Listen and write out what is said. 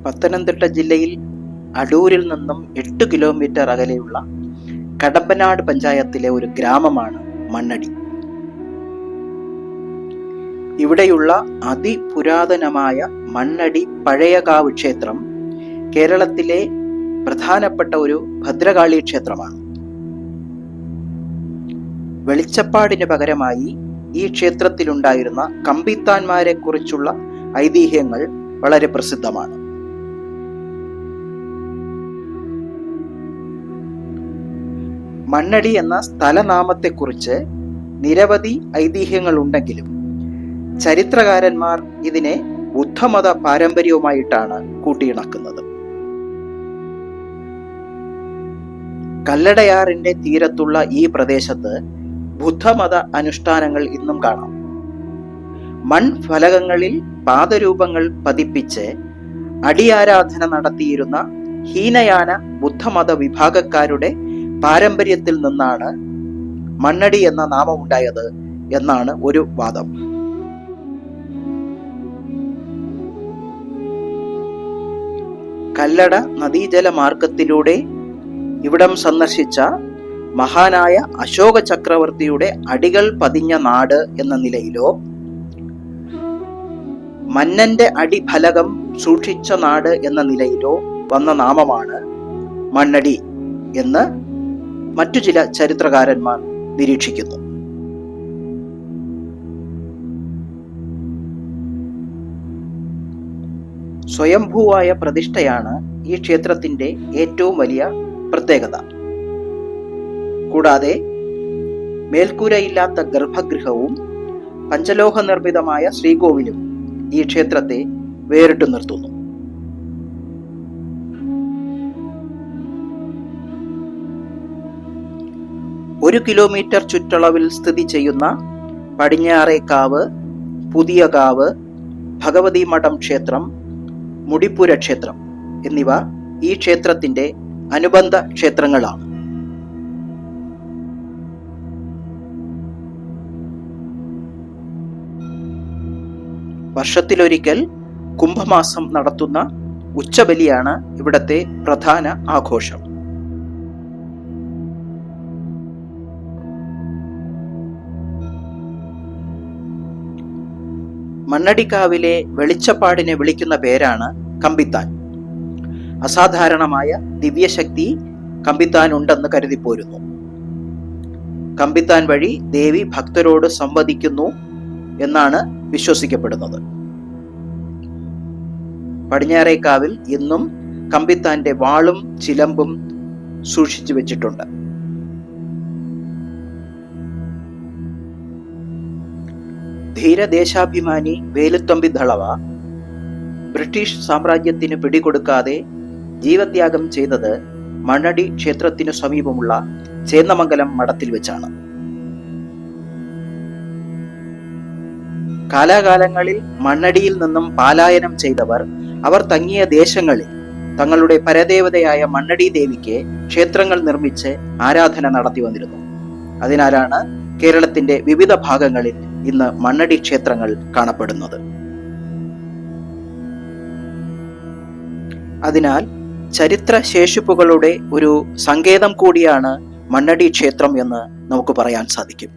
പത്തനംതിട്ട ജില്ലയിൽ അടൂരിൽ നിന്നും 8 കിലോമീറ്റർ അകലെയുള്ള കടമ്പനാട് പഞ്ചായത്തിലെ ഒരു ഗ്രാമമാണ് മണ്ണടി. ഇവിടെയുള്ള അതിപുരാതനമായ മണ്ണടി പഴയകാവ് ക്ഷേത്രം കേരളത്തിലെ പ്രധാനപ്പെട്ട ഒരു ഭദ്രകാളി ക്ഷേത്രമാണ്. വെളിച്ചപ്പാടിന് പകരമായി ഈ ക്ഷേത്രത്തിലുണ്ടായിരുന്ന കമ്പിത്താന്മാരെ കുറിച്ചുള്ള ഐതിഹ്യങ്ങൾ വളരെ പ്രസിദ്ധമാണ്. മണ്ണടി എന്ന സ്ഥലനാമത്തെക്കുറിച്ച് നിരവധി ഐതിഹ്യങ്ങൾ ഉണ്ടെങ്കിലും ചരിത്രകാരന്മാർ ഇതിനെ ബുദ്ധമത പാരമ്പര്യവുമായിട്ടാണ് കൂട്ടിയിണക്കുന്നത്. കല്ലടയാറിന്റെ തീരത്തുള്ള ഈ പ്രദേശത്ത് ബുദ്ധമത അനുഷ്ഠാനങ്ങൾ ഇന്നും കാണാം. മൺഫലകങ്ങളിൽ പാദരൂപങ്ങൾ പതിപ്പിച്ച് അടിയാരാധന നടത്തിയിരുന്ന ഹീനയാന ബുദ്ധമത വിഭാഗക്കാരുടെ പാരമ്പര്യത്തിൽ നിന്നാണ് മണ്ണടി എന്ന നാമമുണ്ടായത് എന്നാണ് ഒരു വാദം. കല്ലട നദീജല മാർഗത്തിലൂടെ ഇവിടം സന്ദർശിച്ച മഹാനായ അശോക ചക്രവർത്തിയുടെ അടികൾ പതിഞ്ഞ നാട് എന്ന നിലയിലോ മന്നന്റെ അടിഫലകം സൂക്ഷിച്ച നാട് എന്ന നിലയിലോ വന്ന നാമമാണ് മണ്ണടി എന്ന് മറ്റു ചില ചരിത്രകാരന്മാർ നിരീക്ഷിക്കുന്നു. സ്വയംഭൂവായ പ്രതിഷ്ഠയാണ് ഈ ക്ഷേത്രത്തിന്റെ ഏറ്റവും വലിയ പ്രത്യേകത. കൂടാതെ മേൽക്കൂരയില്ലാത്ത ഗർഭഗൃഹവും പഞ്ചലോഹ നിർമ്മിതമായ ശ്രീകോവിലും ഈ ക്ഷേത്രത്തെ വേറിട്ടു നിർത്തുന്നു. ഒരു കിലോമീറ്റർ ചുറ്റളവിൽ സ്ഥിതി ചെയ്യുന്ന പടിഞ്ഞാറേക്കാവ്, പുതിയകാവ്, ഭഗവതി മഠം ക്ഷേത്രം, മുടിപ്പുര ക്ഷേത്രം എന്നിവ ഈ ക്ഷേത്രത്തിന്റെ അനുബന്ധ ക്ഷേത്രങ്ങളാണ്. വർഷത്തിലൊരിക്കൽ കുംഭമാസം നടത്തുന്ന ഉച്ചബലിയാണ് ഇവിടത്തെ പ്രധാന ആഘോഷം. മണ്ണടിക്കാവിലെ വെളിച്ചപ്പാടിനെ വിളിക്കുന്ന പേരാണ് കമ്പിത്താൻ. അസാധാരണമായ ദിവ്യശക്തി കമ്പിത്താൻ ഉണ്ടെന്ന് കരുതിപ്പോരുന്നു. കമ്പിത്താൻ വഴി ദേവി ഭക്തരോട് സംവദിക്കുന്നു എന്നാണ് വിശ്വസിക്കപ്പെടുന്നത്. പടിഞ്ഞാറേക്കാവിൽ ഇന്നും കമ്പിത്താന്റെ വാളും ചിലമ്പും സൂക്ഷിച്ചു വെച്ചിട്ടുണ്ട്. ധീരദേശാഭിമാനി വേലുത്തമ്പി ദളവ ബ്രിട്ടീഷ് സാമ്രാജ്യത്തിന് പിടികൊടുക്കാതെ ജീവത്യാഗം ചെയ്തത് മണ്ണടി ക്ഷേത്രത്തിനു സമീപമുള്ള ചേന്നമംഗലം മഠത്തിൽ വെച്ചാണ്. കാലാകാലങ്ങളിൽ മണ്ണടിയിൽ നിന്നും പലായനം ചെയ്തവർ അവർ തങ്ങിയ ദേശങ്ങളിൽ തങ്ങളുടെ പരദേവതയായ മണ്ണടി ദേവിക്ക് ക്ഷേത്രങ്ങൾ നിർമ്മിച്ച് ആരാധന നടത്തി വന്നിരുന്നു. അതിനാലാണ് കേരളത്തിന്റെ വിവിധ ഭാഗങ്ങളിൽ ഇന്ന് മണ്ണടി ക്ഷേത്രങ്ങൾ കാണപ്പെടുന്നത്. അതിനാൽ ചരിത്ര ശേഷിപ്പുകളുടെ ഒരു സങ്കേതം കൂടിയാണ് മണ്ണടി ക്ഷേത്രം എന്ന് നമുക്ക് പറയാൻ സാധിക്കും.